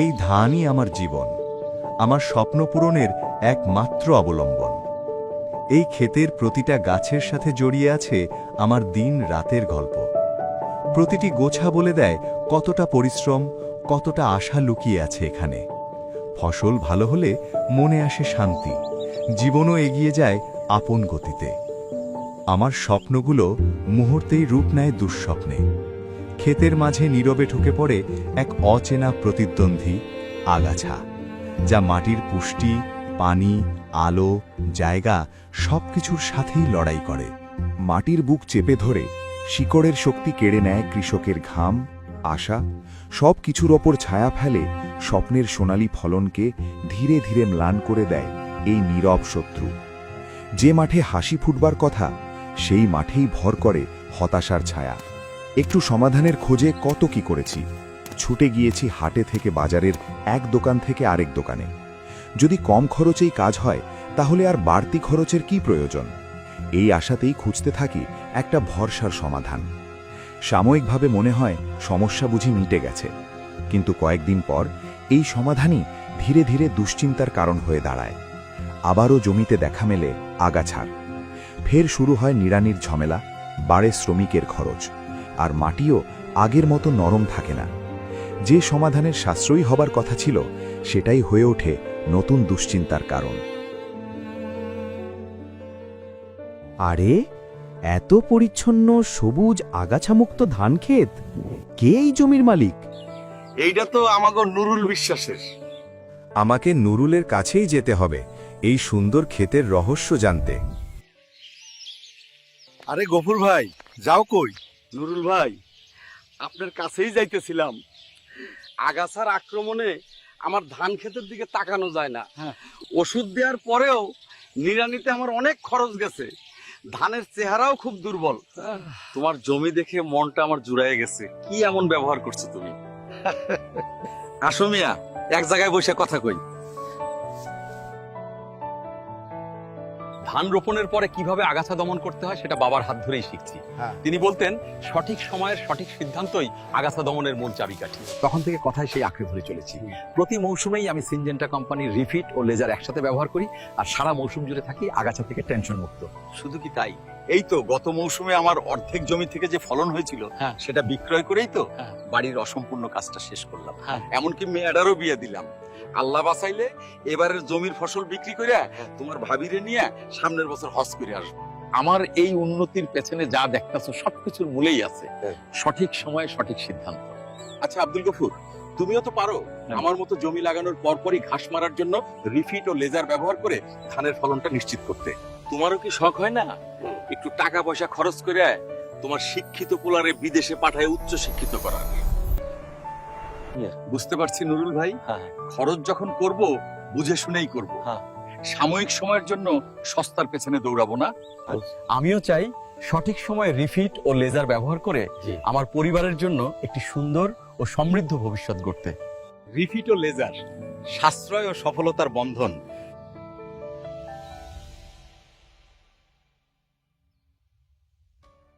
এই ধানই আমার জীবন, আমার স্বপ্ন পূরণের একমাত্র অবলম্বন। এই ক্ষেতের প্রতিটা গাছের সাথে জড়িয়ে আছে আমার দিন রাতের গল্প। প্রতিটি গোছা বলে দেয় কতটা পরিশ্রম, কতটা আশা লুকিয়ে আছে এখানে। ফসল ভালো হলে মনে আসে শান্তি, জীবনও এগিয়ে যায় আপন গতিতে। আমার স্বপ্নগুলো মুহূর্তেই রূপ নেয় দুঃস্বপ্নে। ক্ষেতের মাঝে নীরবে ঢুকে পড়ে এক অচেনা প্রতিদ্বন্দ্বী আগাছা, যা মাটির পুষ্টি, পানি, আলো, জায়গা সবকিছুর সাথেই লড়াই করে। মাটির বুক চেপে ধরে শিকড়ের শক্তি কেড়ে নেয় কৃষকের ঘাম, আশা, সব কিছুর ওপর ছায়া ফেলে স্বপ্নের সোনালী ফলনকে ধীরে ধীরে ম্লান করে দেয় এই নীরব শত্রু। যে মাঠে হাসি ফুটবার কথা, সেই মাঠেই ভর করে হতাশার ছায়া। একটু সমাধানের খোঁজে কত কি করেছি। ছুটে গিয়েছি হাটে থেকে বাজারের এক দোকান থেকে আরেক দোকানে। যদি কম খরচেই কাজ হয়, তাহলে আর বাড়তি খরচের কি প্রয়োজন? এই আশাতেই খুঁজতে থাকি একটা ভরসার সমাধান। সাময়িকভাবে মনে হয় সমস্যা বুঝি মিটে গেছে, কিন্তু কয়েকদিন পর এই সমাধানই ধীরে ধীরে দুশ্চিন্তার কারণ হয়ে দাঁড়ায়। আবারও জমিতে দেখা মেলে আগাছার। ফের শুরু হয় নিড়ানির ঝামেলা, বাড়ে শ্রমিকের খরচ, আর মাটিও আগের মতো নরম থাকে না। যে সমাধানের সাশ্রয়ী হবার কথা ছিল, সেটাই হয়ে ওঠে নতুন দুশ্চিন্তার কারণ। আরে, এত পরিচ্ছন্ন সবুজ আগাছামুক্ত ধানক্ষেত! কে এই জমির মালিক? এইটা তো আমাগো নুরুল বিশ্বাসের। আমাকে নুরুলের কাছেই যেতে হবে এই সুন্দর ক্ষেতের রহস্য জানতে। আরে গফুর ভাই, যাও কই? নুরুল ভাই, আপনার কাছেই যাইতেছিলাম। আগাছার আক্রমণে আমার ধান ক্ষেতের দিকে তাকানো যায় না। ওষুধ দেওয়ার পরেও নিড়ানিতে আমার অনেক খরচ গেছে। ধানের চেহারাও খুব দুর্বল। তোমার জমি দেখে মনটা আমার জুড়াইয়ে গেছে। কি এমন ব্যবহার করছো তুমি? আসো মিয়া, এক জায়গায় বসে কথা কই। ধান রোপণের পরে কিভাবে আগাছা দমন করতে হয় সেটা বাবার হাত ধরেই শিখছি। তিনি বলতেন সঠিক সময়ের সঠিক সিদ্ধান্তই আগাছা দমনের মূল চাবিকাঠি। তখন থেকে কথায় সেই আঁকড়ে ধরে চলেছি। প্রতি মৌসুমেই আমি সিনজেন্টা কোম্পানির রিফিট ও লেজার একসাথে ব্যবহার করি, আর সারা মৌসুম জুড়ে থাকি আগাছা থেকে টেনশন মুক্ত। শুধু কি তাই, এই তো গত মৌসুমে আমার অর্ধেক জমি থেকে যে ফলন হয়েছিল সেটা বিক্রয় করেই তো বাড়ির অসম্পূর্ণ কাজটা শেষ করলাম। এমনকি মেয়েটারও বিয়ে দিলাম। আল্লাহ বাঁচাইলে এবারের জমির ফসল বিক্রি করে তোমার ভাবিরে নিয়ে সামনের বছর হজ করে আসবো। আমার এই উন্নতির পেছনে যা দেখতেছো সবকিছুর মূলেই আছে সঠিক সময়ে সঠিক সিদ্ধান্ত। আচ্ছা আব্দুল গফুর, তুমিও তো পারো আমার মতো জমি লাগানোর পরপরই ঘাস মারার জন্য রিফিট ও লেজার ব্যবহার করে ধানের ফলনটা নিশ্চিত করতে। তোমারও কি শখ হয় না একটু টাকা পয়সা খরচ করে তোমার শিক্ষিত পোলারে বিদেশে পাঠায় উচ্চ শিক্ষিত করার? বুঝতে পারছি নুরুল ভাই, খরচ যখন করব বুঝে শুনেই করব। সাময়িক সময়ের জন্য সস্তার পেছনে দৌড়াবো না। আমিও চাই সঠিক সময়ে রিফিট ও লেজার ব্যবহার করে আমার পরিবারের জন্য একটি সুন্দর ও সমৃদ্ধ ভবিষ্যৎ গড়তে। রিফিট ও লেজার, সাশ্রয় ও সফলতার বন্ধন।